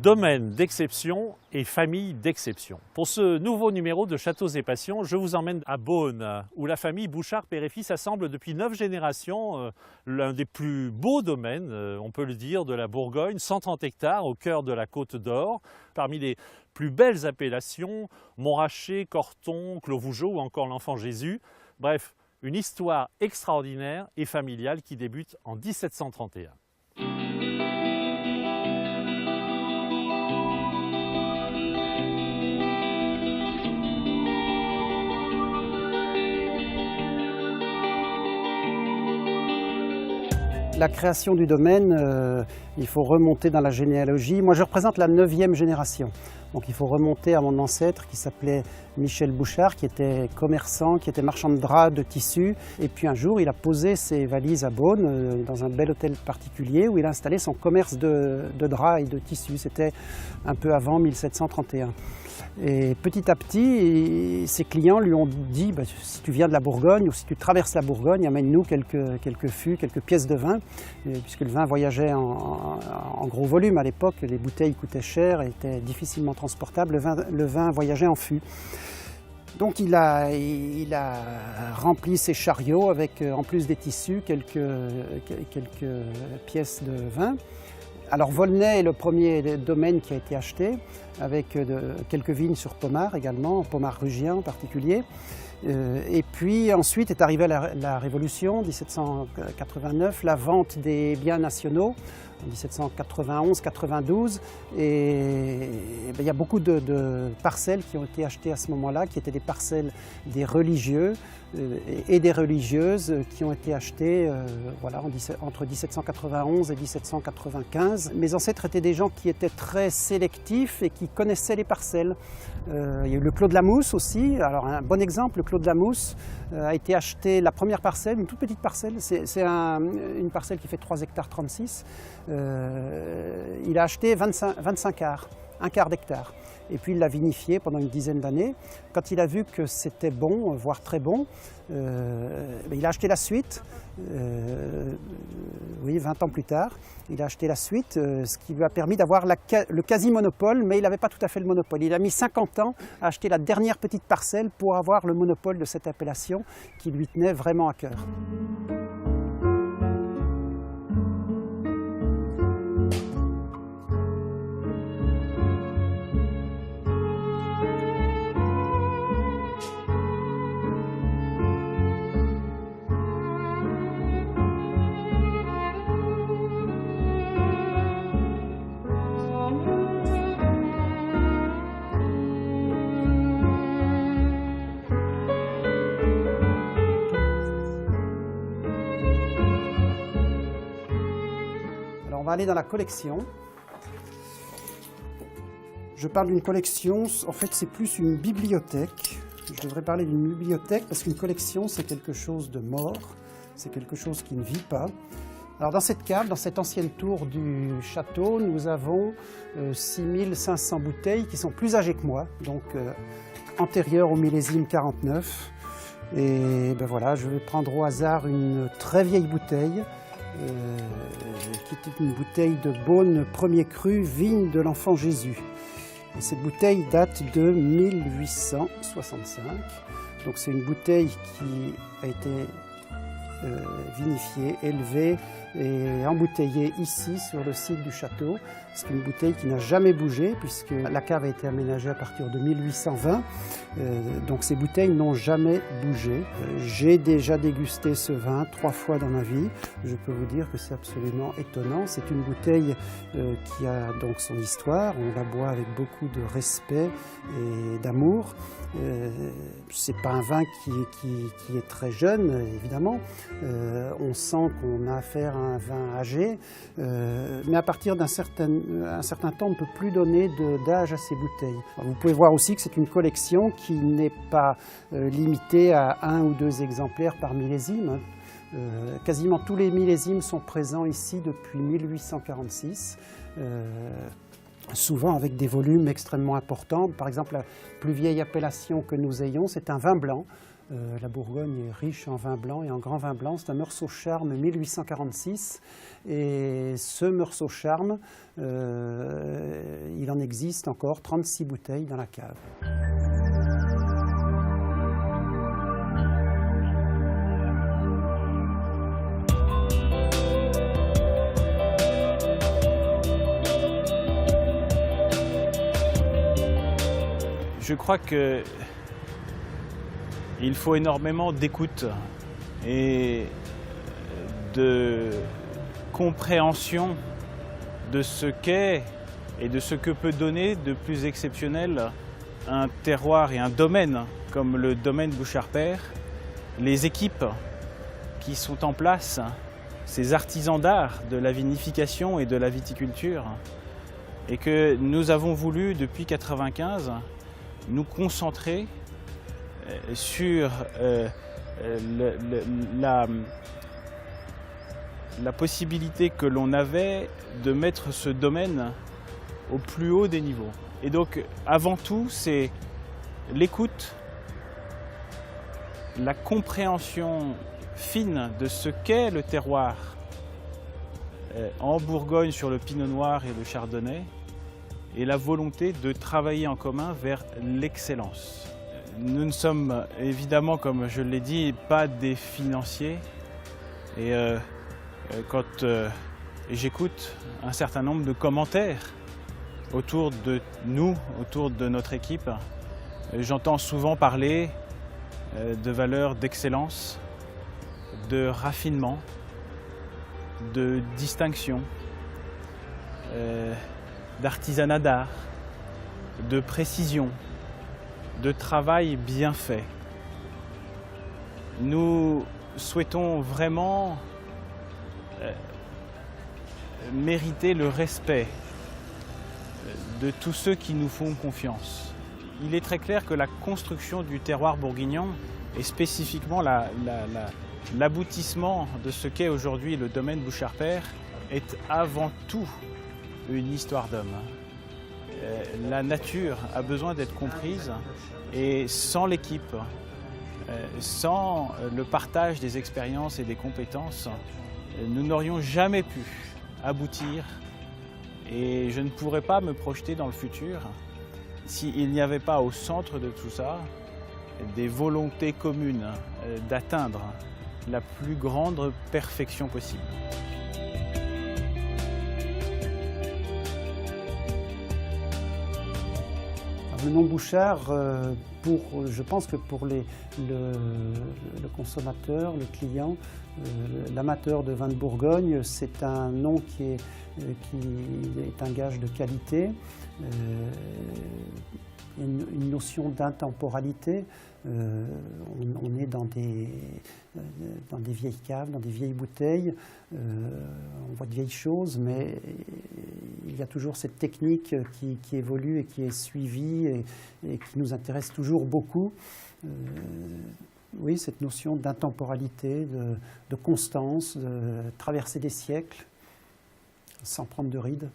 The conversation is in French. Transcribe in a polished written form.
Domaine d'exception et famille d'exception. Pour ce nouveau numéro de Châteaux et Passions, je vous emmène à Beaune, où la famille Bouchard père et fils assemble depuis 9 générations l'un des plus beaux domaines, on peut le dire, de la Bourgogne, 130 hectares au cœur de la Côte d'Or. Parmi les plus belles appellations, Montrachet, Corton, Clos-Vougeot ou encore l'Enfant Jésus. Bref, une histoire extraordinaire et familiale qui débute en 1731. La création du domaine, il faut remonter dans la généalogie. Moi, je représente la 9e génération. Donc il faut remonter à mon ancêtre qui s'appelait Michel Bouchard, qui était commerçant, qui était marchand de draps, de tissus. Et puis un jour, il a posé ses valises à Beaune, dans un bel hôtel particulier, où il a installé son commerce de draps et de tissus. C'était un peu avant 1731. Et petit à petit, ses clients lui ont dit si tu viens de la Bourgogne ou si tu traverses la Bourgogne, amène-nous quelques fûts, quelques pièces de vin, puisque le vin voyageait en gros volume à l'époque, les bouteilles coûtaient cher et étaient difficilement transportables, le vin voyageait en fûts. Donc il a rempli ses chariots avec, en plus des tissus, quelques pièces de vin. Alors Volnay est le premier domaine qui a été acheté, avec quelques vignes sur Pommard également, Pommard rugien en particulier. Et puis ensuite est arrivée la Révolution, 1789, la vente des biens nationaux, en 1791-92, et il y a beaucoup de parcelles qui ont été achetées à ce moment-là, qui étaient des parcelles des religieux et des religieuses qui ont été achetées voilà, entre 1791 et 1795. Mes ancêtres étaient des gens qui étaient très sélectifs et qui connaissaient les parcelles. Il y a eu le Clos de la Mousse aussi. Alors un bon exemple, le Clos de la Mousse a été acheté, la première parcelle, une toute petite parcelle, c'est une parcelle qui fait 3 hectares 36. Il a acheté 25 arts, un quart d'hectare. Et puis il l'a vinifié pendant une dizaine d'années. Quand il a vu que c'était bon, voire très bon, il a acheté la suite. Oui, 20 ans plus tard, il a acheté la suite, ce qui lui a permis d'avoir le quasi-monopole, mais il n'avait pas tout à fait le monopole. Il a mis 50 ans à acheter la dernière petite parcelle pour avoir le monopole de cette appellation qui lui tenait vraiment à cœur. On va aller dans la collection. Je parle d'une collection, en fait c'est plus une bibliothèque. Je devrais parler d'une bibliothèque parce qu'une collection c'est quelque chose de mort, c'est quelque chose qui ne vit pas. Alors dans cette cave, dans cette ancienne tour du château, nous avons 6500 bouteilles qui sont plus âgées que moi, donc antérieures au millésime 49. Et ben voilà, je vais prendre au hasard une très vieille bouteille. Qui était une bouteille de Beaune premier cru, vigne de l'Enfant Jésus. Et cette bouteille date de 1865. Donc c'est une bouteille qui a été vinifiée, élevée et embouteillée ici sur le site du château. C'est une bouteille qui n'a jamais bougé puisque la cave a été aménagée à partir de 1820. Donc ces bouteilles n'ont jamais bougé. J'ai déjà dégusté ce vin 3 fois dans ma vie. Je peux vous dire que c'est absolument étonnant. C'est une bouteille qui a donc son histoire. On la boit avec beaucoup de respect et d'amour. C'est pas un vin qui est très jeune, évidemment. On sent qu'on a affaire à un vin âgé. Mais à partir d'un certain temps, on ne peut plus donner d'âge à ces bouteilles. Vous pouvez voir aussi que c'est une collection qui n'est pas limitée à 1 ou 2 exemplaires par millésime. Quasiment tous les millésimes sont présents ici depuis 1846. Souvent avec des volumes extrêmement importants. Par exemple, la plus vieille appellation que nous ayons, c'est un vin blanc. La Bourgogne est riche en vin blanc et en grand vin blanc. C'est un Meursault-Charmes 1846. Et ce Meursault-Charmes, il en existe encore 36 bouteilles dans la cave. Je crois qu'il faut énormément d'écoute et de compréhension de ce qu'est et de ce que peut donner de plus exceptionnel un terroir et un domaine comme le domaine Bouchard-Père, les équipes qui sont en place, ces artisans d'art de la vinification et de la viticulture, et que nous avons voulu depuis 1995 nous concentrer sur la possibilité que l'on avait de mettre ce domaine au plus haut des niveaux. Et donc, avant tout, c'est l'écoute, la compréhension fine de ce qu'est le terroir en Bourgogne sur le Pinot Noir et le Chardonnay, et la volonté de travailler en commun vers l'excellence. Nous ne sommes évidemment, comme je l'ai dit, pas des financiers. Et quand j'écoute un certain nombre de commentaires autour de nous, autour de notre équipe, j'entends souvent parler de valeurs d'excellence, de raffinement, de distinction, d'artisanat d'art, de précision, de travail bien fait. Nous souhaitons vraiment mériter le respect de tous ceux qui nous font confiance. Il est très clair que la construction du terroir bourguignon et spécifiquement l'aboutissement de ce qu'est aujourd'hui le domaine Bouchard-Père est avant tout une histoire d'homme. La nature a besoin d'être comprise et sans l'équipe, sans le partage des expériences et des compétences, nous n'aurions jamais pu aboutir et je ne pourrais pas me projeter dans le futur s'il n'y avait pas au centre de tout ça des volontés communes d'atteindre la plus grande perfection possible. Le nom Bouchard, je pense que pour le consommateur, le client, l'amateur de vin de Bourgogne, c'est un nom qui est un gage de qualité, une notion d'intemporalité. On est dans des vieilles caves, dans des vieilles bouteilles, on voit de vieilles choses, mais il y a toujours cette technique qui évolue et qui est suivie et qui nous intéresse toujours beaucoup. Oui, cette notion d'intemporalité, de constance, de traverser des siècles, sans prendre de rides.